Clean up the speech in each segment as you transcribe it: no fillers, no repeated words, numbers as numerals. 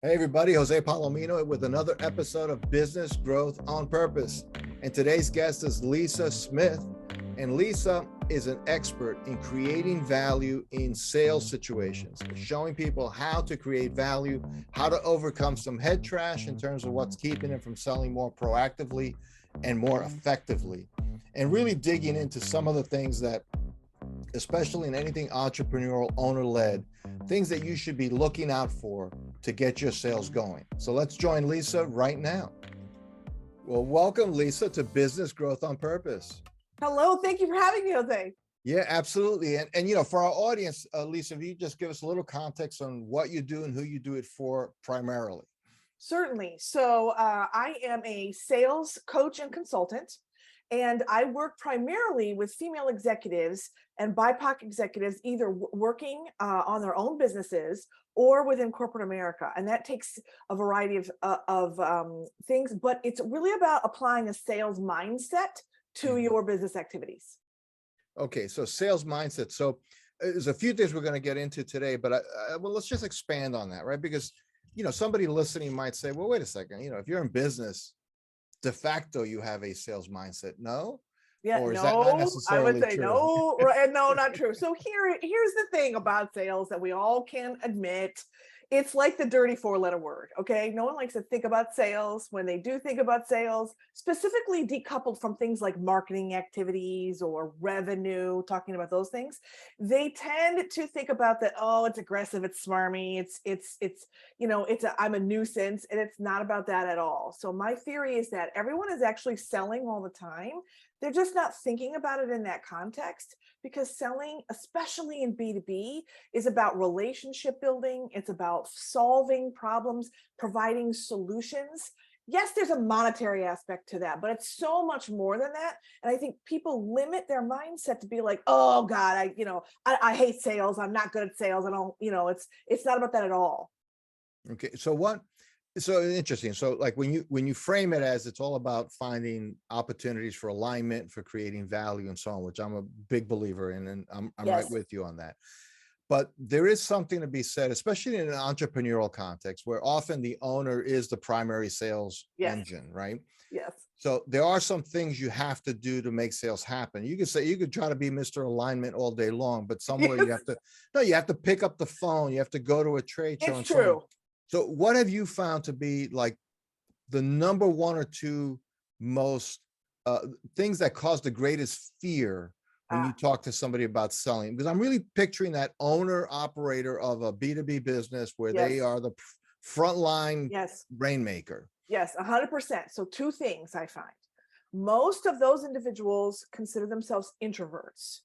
Hey everybody, Jose Palomino with another episode of Business Growth on Purpose. And today's guest is Lisa Smith. And Lisa is an expert in creating value in sales situations, showing people how to create value, how to overcome some head trash in terms of what's keeping them from selling more proactively and more effectively. And really digging into some of the things that, especially in anything entrepreneurial, owner-led, things that you should be looking out for to get your sales going. So let's join Lisa right now. Well, welcome, Lisa, to Business Growth on Purpose. Hello, thank you for having me, Jose. Yeah, absolutely. And you know, for our audience, Lisa, if you just give us a little context on what you do and who you do it for primarily. Certainly. So I am a sales coach and consultant, and I work primarily with female executives and BIPOC executives, either working on their own businesses or within corporate America. And that takes a variety of things, but it's really about applying a sales mindset to your business activities. Okay, so sales mindset. So there's a few things we're going to get into today, but well, let's just expand on that, right? Because, you know, somebody listening might say, well, wait a second, you know, if you're in business, de facto, you have a sales mindset. No? Yeah, or is no, that not necessarily I would say true? no, right, no, not true. So here's the thing about sales that we all can admit. It's like the dirty four-letter word, okay? No one likes to think about sales. When they do think about sales, specifically decoupled from things like marketing activities or revenue, talking about those things, they tend to think about that, oh, it's aggressive, it's smarmy, it's you know, I'm a nuisance, and it's not about that at all. So my theory is that everyone is actually selling all the time. They're just not thinking about it in that context, because selling, especially in B2B, is about relationship building. It's about solving problems, providing solutions. Yes, there's a monetary aspect to that, but it's so much more than that. And I think people limit their mindset to be like, oh God, I hate sales. I'm not good at sales. I don't, it's not about that at all. Okay, so interesting. So like when you frame it as it's all about finding opportunities for alignment, for creating value and so on, which I'm a big believer in, and I'm Yes. right with you on that. But there is something to be said, especially in an entrepreneurial context, where often the owner is the primary sales Yes. engine, right? Yes. So there are some things you have to do to make sales happen. You could try to be Mr. Alignment all day long, but somewhere you have to pick up the phone, you have to go to a trade show. It's true. So what have you found to be like the number one or two most things that cause the greatest fear when you talk to somebody about selling? Because I'm really picturing that owner operator of a B2B business where they are the frontline rainmaker. Yes, 100%. So two things I find. Most of those individuals consider themselves introverts.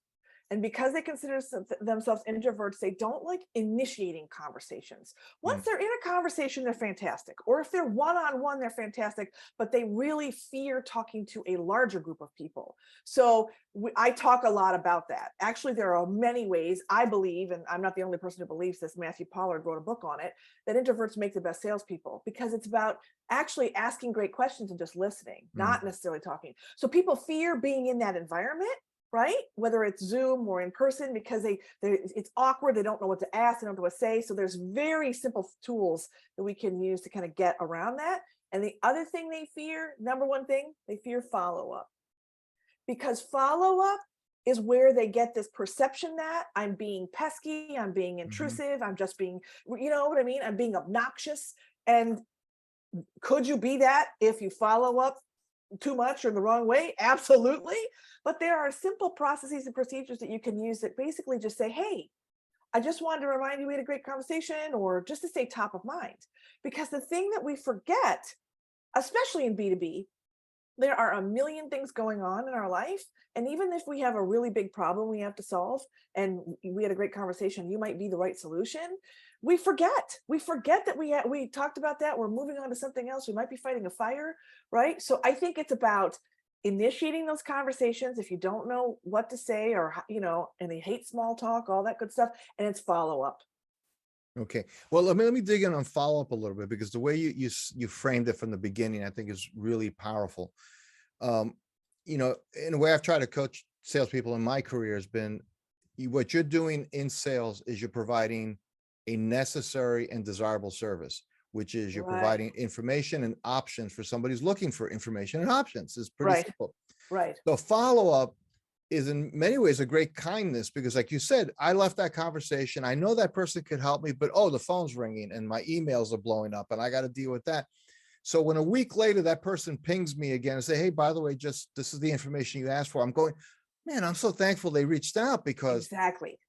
And because they consider themselves introverts, they don't like initiating conversations. Once they're in a conversation, they're fantastic. Or if they're one-on-one, they're fantastic, but they really fear talking to a larger group of people. So I talk a lot about that. Actually, there are many ways I believe, and I'm not the only person who believes this, Matthew Pollard wrote a book on it, that introverts make the best salespeople, because it's about actually asking great questions and just listening, not necessarily talking. So people fear being in that environment, right? Whether it's Zoom or in person, because it's awkward. They don't know what to ask. They don't know what to say. So there's very simple tools that we can use to kind of get around that. And the other thing they fear, number one thing, they fear follow-up, because follow-up is where they get this perception that I'm being pesky, I'm being intrusive, I'm just being, you know what I mean? I'm being obnoxious. And could you be that if you follow up too much or the wrong way? Absolutely. But there are simple processes and procedures that you can use that basically just say, hey, I just wanted to remind you we had a great conversation, or just to stay top of mind. Because the thing that we forget, especially in B2B, there are a million things going on in our life. And even if we have a really big problem we have to solve and we had a great conversation, you might be the right solution. We forget that we talked about that. We're moving on to something else. We might be fighting a fire, right? So I think it's about initiating those conversations if you don't know what to say, or, and they hate small talk, all that good stuff. And it's follow up. Okay. Well, let me dig in on follow up a little bit, because the way you framed it from the beginning, I think is really powerful. You know, in a way I've tried to coach salespeople in my career has been, what you're doing in sales is you're providing a necessary and desirable service. which is you're Right. providing information and options for somebody who's looking for information and options. It's pretty Right. simple. Right. So follow-up is in many ways a great kindness, because like you said, I left that conversation. I know that person could help me, but oh, the phone's ringing and my emails are blowing up and I got to deal with that. So when a week later that person pings me again and say, hey, by the way, just this is the information you asked for, I'm going, man, I'm so thankful they reached out, because Exactly.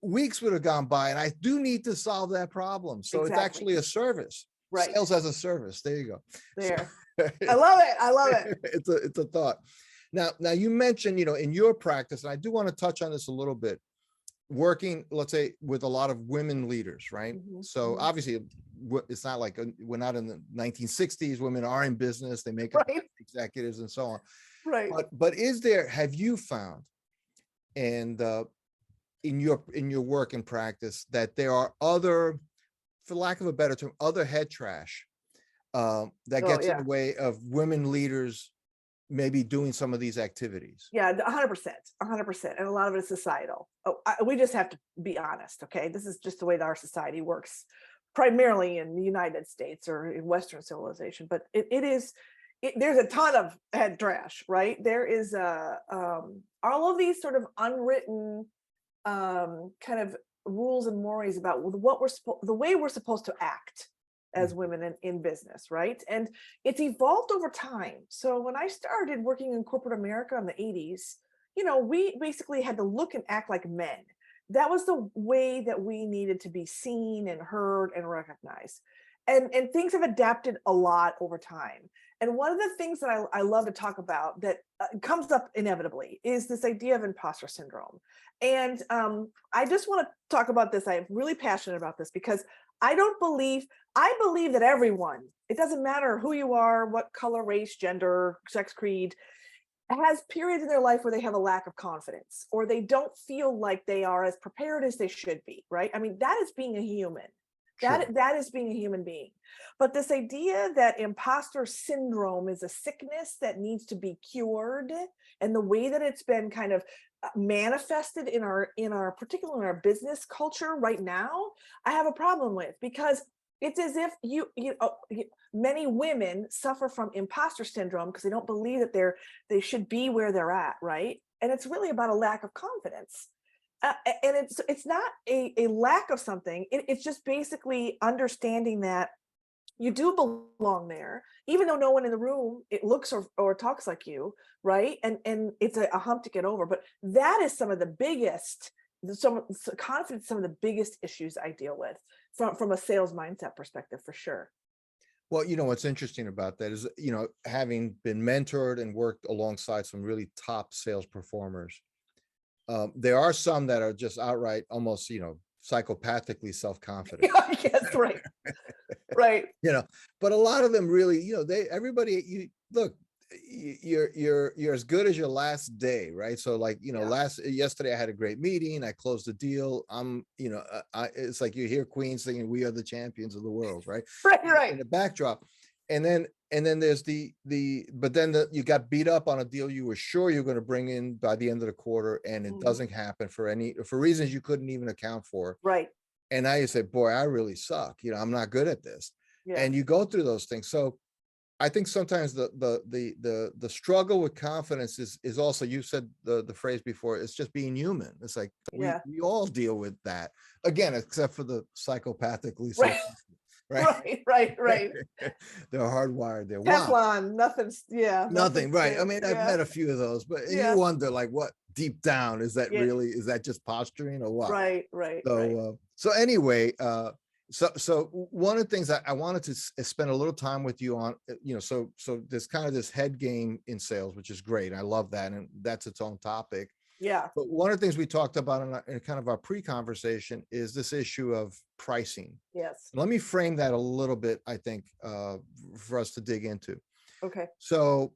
weeks would have gone by and I do need to solve that problem. So it's Exactly. actually a service. Right. Sales as a service. There you go. There. So, I love it. I love it. it's a thought. Now you mentioned, in your practice, and I do want to touch on this a little bit, working, let's say, with a lot of women leaders, right? Mhm, So mhm. obviously it's not like we're not in the 1960s. Women are in business, they make Right. executives and so on. Right. But have you found, and in your work and practice, that there are other, for lack of a better term, other head trash that Oh, gets in yeah. the way of women leaders maybe doing some of these activities? Yeah, 100%, 100%. And a lot of it is societal. We just have to be honest. Okay. This is just the way that our society works, primarily in the United States or in Western civilization. But there's a ton of head trash, right? There is all of these sort of unwritten kind of rules and mores about the way we're supposed to act as women in business, right? And it's evolved over time. So when I started working in corporate America in the 80s, we basically had to look and act like men. That was the way that we needed to be seen and heard and recognized. And things have adapted a lot over time. And one of the things that I love to talk about that comes up inevitably is this idea of imposter syndrome. And I just want to talk about this. I'm really passionate about this because I believe that everyone, it doesn't matter who you are, what color, race, gender, sex, creed, has periods in their life where they have a lack of confidence or they don't feel like they are as prepared as they should be, right? I mean, that is being a human. Sure. That is being a human being. But this idea that imposter syndrome is a sickness that needs to be cured, and the way that it's been kind of manifested in our particularly in our business culture right now, I have a problem with, because it's as if many women suffer from imposter syndrome because they don't believe that they should be where they're at, right? And it's really about a lack of confidence. And it's not a lack of something. It's just basically understanding that you do belong there, even though no one in the room it looks or talks like you, right? And it's a hump to get over. But that is some of the biggest, confidence, some of the biggest issues I deal with from a sales mindset perspective, for sure. Well, what's interesting about that is, having been mentored and worked alongside some really top sales performers, there are some that are just outright almost, psychopathically self-confident. Yes, right. Right. But a lot of them really, you're as good as your last day, right? So like, yesterday I had a great meeting, I closed the deal. It's like you hear Queen singing "We Are the Champions of the World," right? Right. In the backdrop. And then there's but then you got beat up on a deal you were sure you're going to bring in by the end of the quarter, and it doesn't happen for reasons you couldn't even account for. Right. And now you say, boy, I really suck. I'm not good at this. Yeah. And you go through those things. So I think sometimes the struggle with confidence is also, you said the phrase before, it's just being human. It's like we all deal with that, again, except for the psychopathically. Right. Right. They're hardwired there. Teflon, nothing's, nothing. Right. I mean, I've yeah. met a few of those, but you wonder, like, what deep down is that really? Is that just posturing or what? Right. So anyway, so one of the things I wanted to spend a little time with you on, so there's kind of this head game in sales, which is great. I love that, and that's its own topic. Yeah. But one of the things we talked about in kind of our pre-conversation is this issue of pricing. Yes. Let me frame that a little bit, I think, for us to dig into. Okay. So,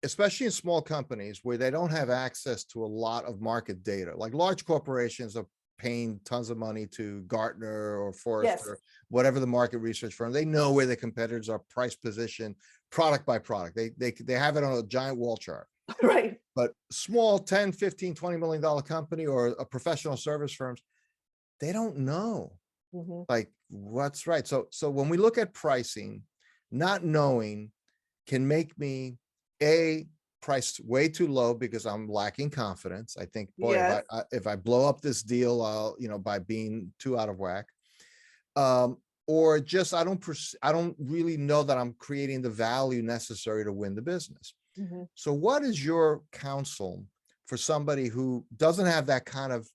especially in small companies where they don't have access to a lot of market data, like large corporations are paying tons of money to Gartner or Forrester, whatever the market research firm. They know where their competitors are price position, product by product. They have it on a giant wall chart. Right. But small 10, 15, $20 million company or a professional service firms, they don't know. Like, What's right. So when we look at pricing, not knowing can make me price way too low because I'm lacking confidence. I think, boy, Yes. if I blow up this deal, I'll, by being too out of whack. Or just I don't really know that I'm creating the value necessary to win the business. Mhm. So what is your counsel for somebody who doesn't have that kind of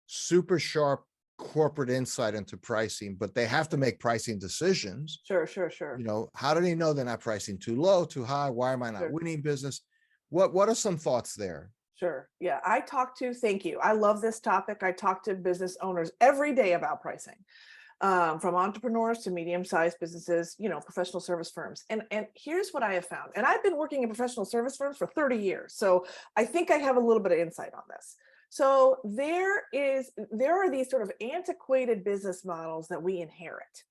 super sharp corporate insight into pricing, but they have to make pricing decisions? Sure, sure, sure, How do they know they're not pricing too low, too high? Why am I not sure. winning business? What are some thoughts there? Sure. Yeah. Thank you. I love this topic. I talk to business owners every day about pricing, from entrepreneurs to medium-sized businesses, professional service firms. And here's what I have found. And I've been working in professional service firms for 30 years. So I think I have a little bit of insight on this. So there are these sort of antiquated business models that we inherit.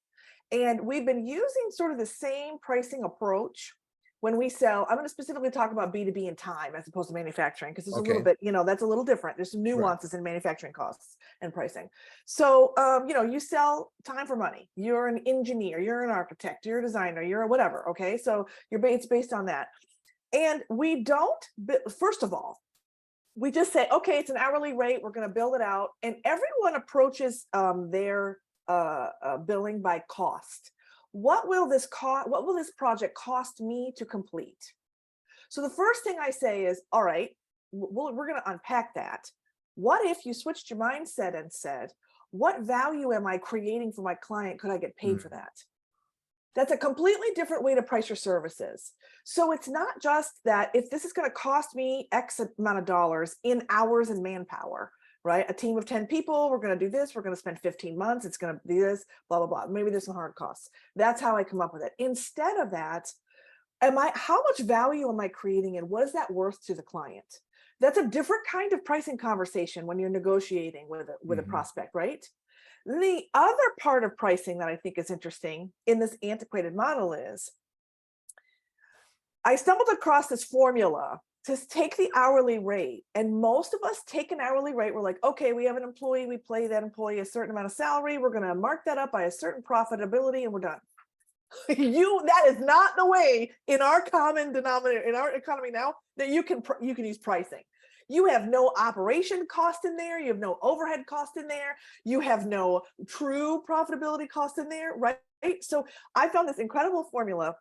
And we've been using sort of the same pricing approach when we sell. I'm going to specifically talk about B2B and time as opposed to manufacturing, because there's a little Okay. bit, that's a little different. There's some Right. nuances in manufacturing costs and pricing. So, you sell time for money. You're an engineer, you're an architect, you're a designer, you're a whatever. Okay. So it's based on that. And we don't, first of all, we just say, okay, it's an hourly rate. We're going to build it out. And everyone approaches their billing by cost. What will this project cost me to complete? So the first thing I say is, all right, we're going to unpack that. What if you switched your mindset and said, what value am I creating for my client? Could I get paid for that? That's a completely different way to price your services. So it's not just that if this is going to cost me X amount of dollars in hours and manpower, right? A team of 10 people, we're going to do this. We're going to spend 15 months. It's going to be this, blah, blah, blah. Maybe there's some hard costs. That's how I come up with it. Instead of that, how much value am I creating and what is that worth to the client? That's a different kind of pricing conversation when you're negotiating with a prospect, right? The other part of pricing that I think is interesting in this antiquated model is I stumbled across this formula to take the hourly rate. And most of us take an hourly rate. We're like, okay, we have an employee. We pay that employee a certain amount of salary. We're going to mark that up by a certain profitability and we're done. That is not the way in our common denominator, in our economy now, that you can use pricing. You have no operation cost in there. You have no overhead cost in there. You have no true profitability cost in there, right? So I found this incredible formula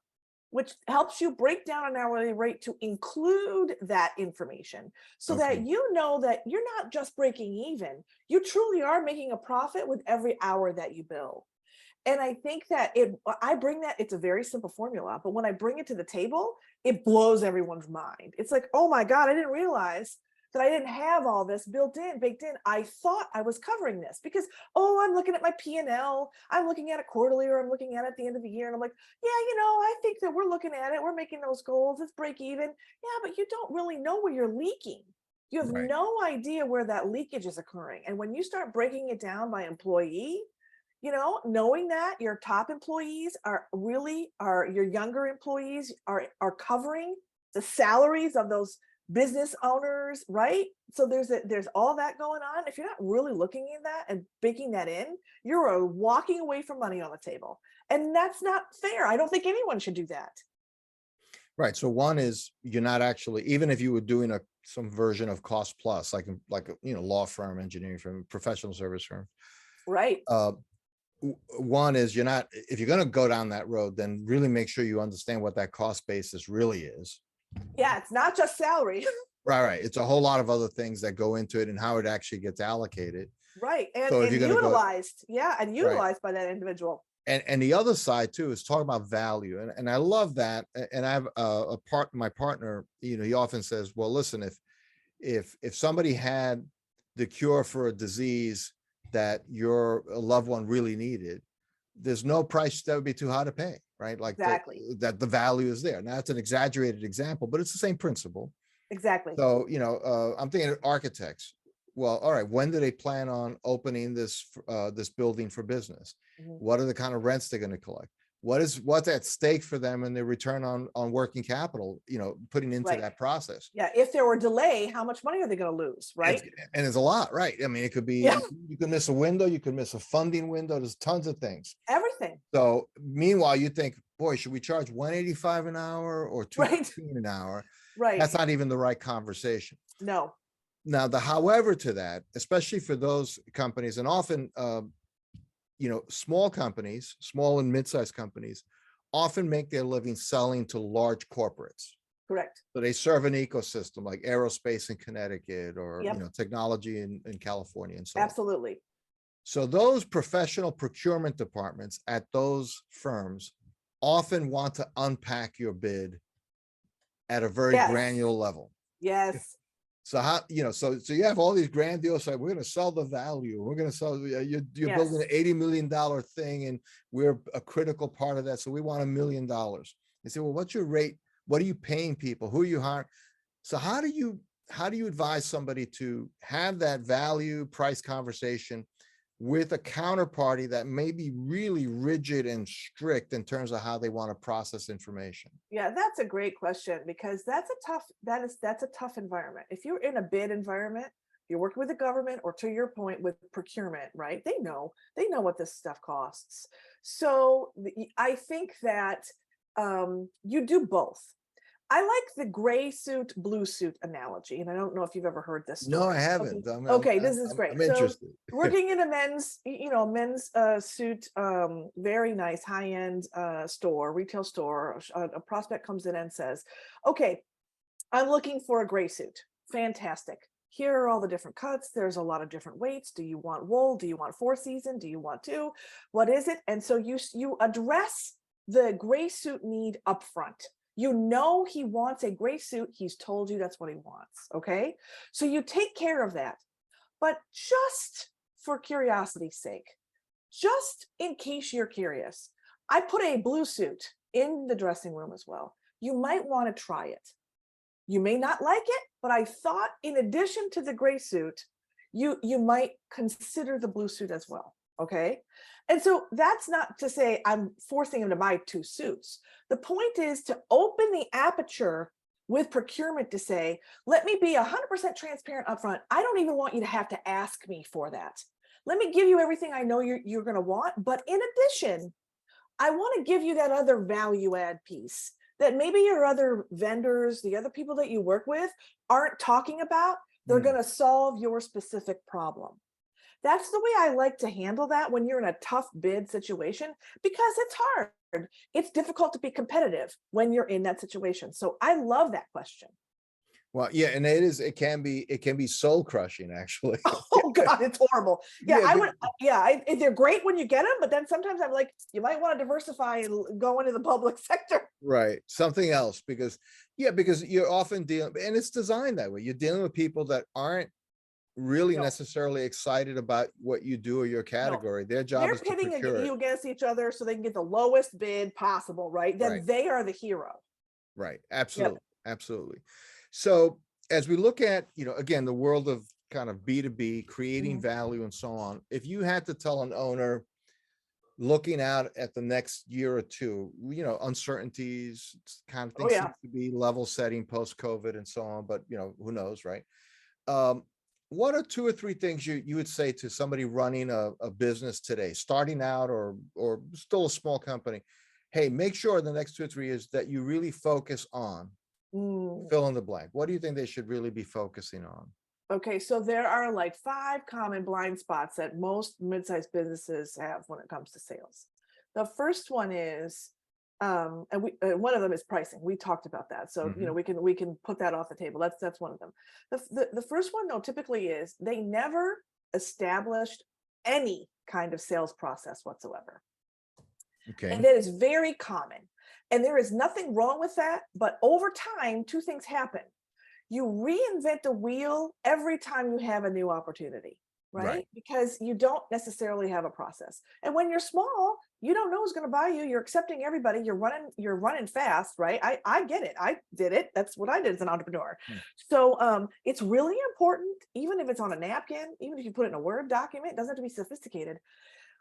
which helps you break down an hourly rate to include that information so that you know that you're not just breaking even. You truly are making a profit with every hour that you bill. And I think that it's a very simple formula, but when I bring it to the table, it blows everyone's mind. It's like, oh my God, I didn't realize that I didn't have all this baked in. I thought I was covering this because, I'm looking at my P&L. I'm looking at it quarterly or I'm looking at it at the end of the year. And I'm like, yeah, I think that we're looking at it. We're making those goals. It's break even. Yeah, but you don't really know where you're leaking. You have no idea where that leakage is occurring. And when you start breaking it down by employee, knowing that your top employees are your younger employees are covering the salaries of those business owners, right? So there's all that going on. If you're not really looking at that and baking that in, you're walking away from money on the table. And that's not fair. I don't think anyone should do that. Right. So one is you're not actually, even if you were doing some version of cost plus, like law firm, engineering firm, professional service firm. Right. One is if you're going to go down that road, then really make sure you understand what that cost basis really is. Yeah, it's not just salary. Right. It's a whole lot of other things that go into it and how it actually gets allocated. Right. And, so utilized. Utilized by that individual. And the other side too is talk about value. And I love that. And I have my partner, he often says, well, listen, if somebody had the cure for a disease that your loved one really needed, there's no price that would be too high to pay, right? Like exactly. that the value is there. Now it's an exaggerated example, but it's the same principle. Exactly. So, I'm thinking of architects. Well, all right, when do they plan on opening this building for business? What are the kind of rents they're going to collect? what's at stake for them and their return on working capital, putting into Right. that process. Yeah. If there were delay, how much money are they going to lose? Right. And it's a lot, right? I mean, it could be, Yeah. you could miss a window, you could miss a funding window. There's tons of things. Everything. So meanwhile, you think, boy, should we charge $185 an hour or $215 an hour? Right. That's not even the right conversation. No. Now, the however to that, especially for those companies, and often, small companies, small and mid-sized companies, often make their living selling to large corporates. Correct. So they serve an ecosystem like aerospace in Connecticut or Yep. technology in California and so Absolutely. on. So those professional procurement departments at those firms often want to unpack your bid at a very Yes. granular level. Yes. So how, so you have all these grandiose, like, we're going to sell the value. We're going to sell, you're Yes. building an $80 million thing and we're a critical part of that. So we want $1 million. They say, well, what's your rate? What are you paying people? Who are you hiring? So how do you advise somebody to have that value price conversation with a counterparty that may be really rigid and strict in terms of how they want to process information? Yeah, that's a great question, because that's a tough environment. If you're in a bid environment, you're working with the government, or to your point with procurement, right? They know what this stuff costs. So I think that you do both. I like the gray suit, blue suit analogy, and I don't know if you've ever heard this story. No, I haven't. Okay, this is great. I'm interested. So working in a men's suit, very nice high-end retail store, a prospect comes in and says, okay, I'm looking for a gray suit. Fantastic. Here are all the different cuts. There's a lot of different weights. Do you want wool? Do you want 4-season? Do you want 2? What is it? And so you address the gray suit need up front. He wants a gray suit. He's told you that's what he wants. Okay. So you take care of that. But just for curiosity's sake, just in case you're curious, I put a blue suit in the dressing room as well. You might want to try it. You may not like it, but I thought in addition to the gray suit, you might consider the blue suit as well. Okay. And so that's not to say I'm forcing him to buy 2 suits. The point is to open the aperture with procurement to say, let me be 100% transparent upfront. I don't even want you to have to ask me for that. Let me give you everything I know you're going to want. But in addition, I want to give you that other value add piece that maybe your other vendors, the other people that you work with aren't talking about. They're going to solve your specific problem. That's the way I like to handle that when you're in a tough bid situation, because it's hard. It's difficult to be competitive when you're in that situation. So I love that question. Well, yeah, and it can be soul crushing, actually. Oh God, it's horrible. Yeah, yeah, they're great when you get them, but then sometimes I'm like, you might want to diversify and go into the public sector. Right, something else, because you're often dealing, and it's designed that way. You're dealing with people that aren't really necessarily excited about what you do or your category. Their job is to procure it. They're pitting you against each other so they can get the lowest bid possible, right? Then they are the hero. Right, absolutely, absolutely. So as we look at, again, the world of kind of B2B, creating value and so on, if you had to tell an owner looking out at the next year or two, uncertainties kind of things seem to be level setting post-COVID and so on, but who knows, right? What are 2 or 3 things you would say to somebody running a business today, starting out or still a small company? Hey, make sure the next 2 or 3 years that you really focus on fill in the blank. What do you think they should really be focusing on? Okay, so there are like 5 common blind spots that most mid-sized businesses have when it comes to sales. The first one is, and one of them is pricing. We talked about that, so we can put that off the table. That's one of them. The first one, though, typically is they never established any kind of sales process whatsoever. Okay, and that is very common, and there is nothing wrong with that. But over time, 2 things happen. You reinvent the wheel every time you have a new opportunity, right? Because you don't necessarily have a process. And when you're small, you don't know who's going to buy you. You're accepting everybody. You're running fast, right? I get it. I did it. That's what I did as an entrepreneur. So it's really important, even if it's on a napkin, even if you put it in a Word document, it doesn't have to be sophisticated.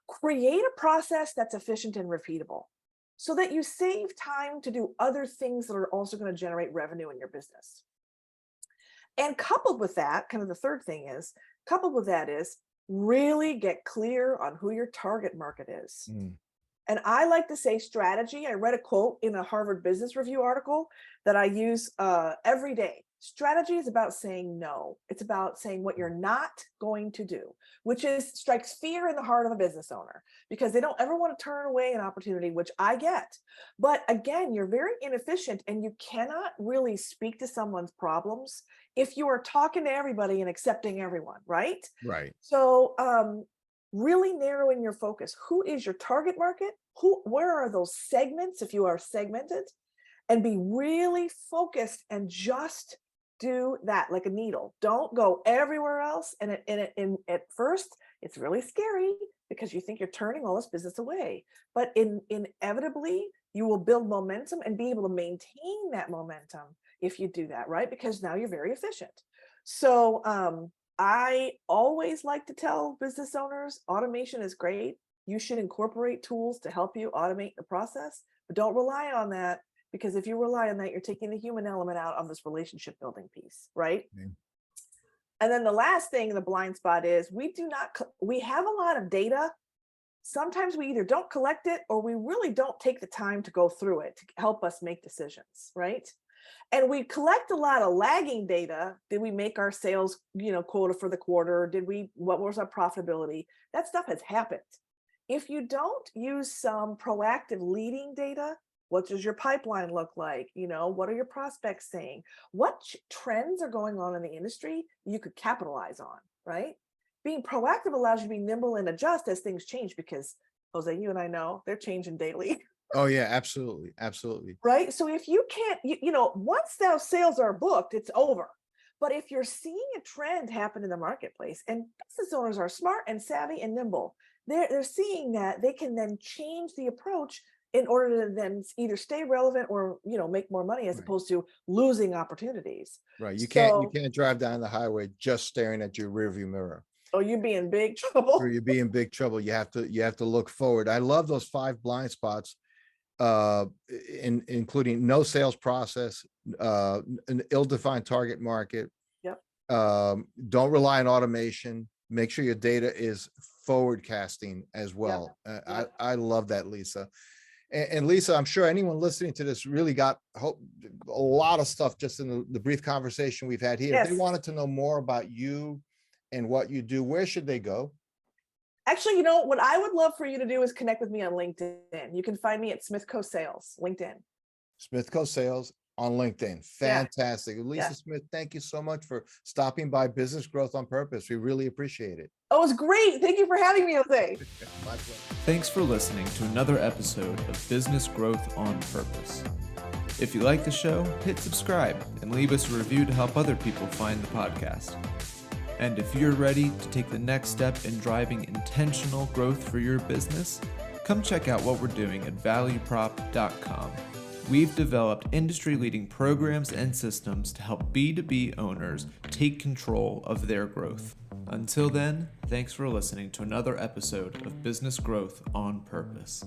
Create a process that's efficient and repeatable. so that you save time to do other things that are also going to generate revenue in your business. And coupled with that, kind of the third thing is, coupled with that is really get clear on who your target market is. And I like to say strategy. I read a quote in a Harvard Business Review article that I use every day. Strategy is about saying no. It's about saying what you're not going to do, which strikes fear in the heart of a business owner because they don't ever want to turn away an opportunity, which I get. But again, you're very inefficient and you cannot really speak to someone's problems if you are talking to everybody and accepting everyone, right? Right. So really narrowing your focus. Who is your target market? Where are those segments if you are segmented? And be really focused and just do that like a needle. Don't go everywhere else. And at first, it's really scary because you think you're turning all this business away. But inevitably, you will build momentum and be able to maintain that momentum if you do that, right? Because now you're very efficient. So I always like to tell business owners, automation is great. You should incorporate tools to help you automate the process, but don't rely on that. Because if you rely on that, you're taking the human element out of this relationship building piece, right? And then the last thing, the blind spot is we have a lot of data. Sometimes we either don't collect it or we really don't take the time to go through it to help us make decisions, right? And we collect a lot of lagging data. Did we make our sales, quota for the quarter? What was our profitability? That stuff has happened. If you don't use some proactive leading data, what does your pipeline look like? What are your prospects saying? What trends are going on in the industry you could capitalize on, right? Being proactive allows you to be nimble and adjust as things change because, Jose, you and I know they're changing daily. Oh, yeah, absolutely. Absolutely. Right? So if you can't, once those sales are booked, it's over. But if you're seeing a trend happen in the marketplace and business owners are smart and savvy and nimble, they're seeing that they can then change the approach in order to then either stay relevant or, make more money as opposed to losing opportunities. Right. You can't drive down the highway just staring at your rearview mirror. Oh, you'd be in big trouble. Or you'd be in big trouble. You have to look forward. I love those 5 blind spots, including no sales process, an ill-defined target market. Yep. Don't rely on automation. Make sure your data is forward casting as well. Yep. I love that, Lisa. And Lisa, I'm sure anyone listening to this really got a lot of stuff just in the brief conversation we've had here. Yes. If they wanted to know more about you and what you do, where should they go? Actually, what I would love for you to do is connect with me on LinkedIn. You can find me at Smith Co Sales, LinkedIn. Smith Co Sales on LinkedIn. Fantastic. Yeah. Lisa Smith, thank you so much for stopping by Business Growth on Purpose. We really appreciate it. Oh, it was great. Thank you for having me, Jose. My pleasure. Thanks for listening to another episode of Business Growth on Purpose. If you like the show, hit subscribe and leave us a review to help other people find the podcast. And if you're ready to take the next step in driving intentional growth for your business, come check out what we're doing at valueprop.com. We've developed industry-leading programs and systems to help B2B owners take control of their growth. Until then, thanks for listening to another episode of Business Growth on Purpose.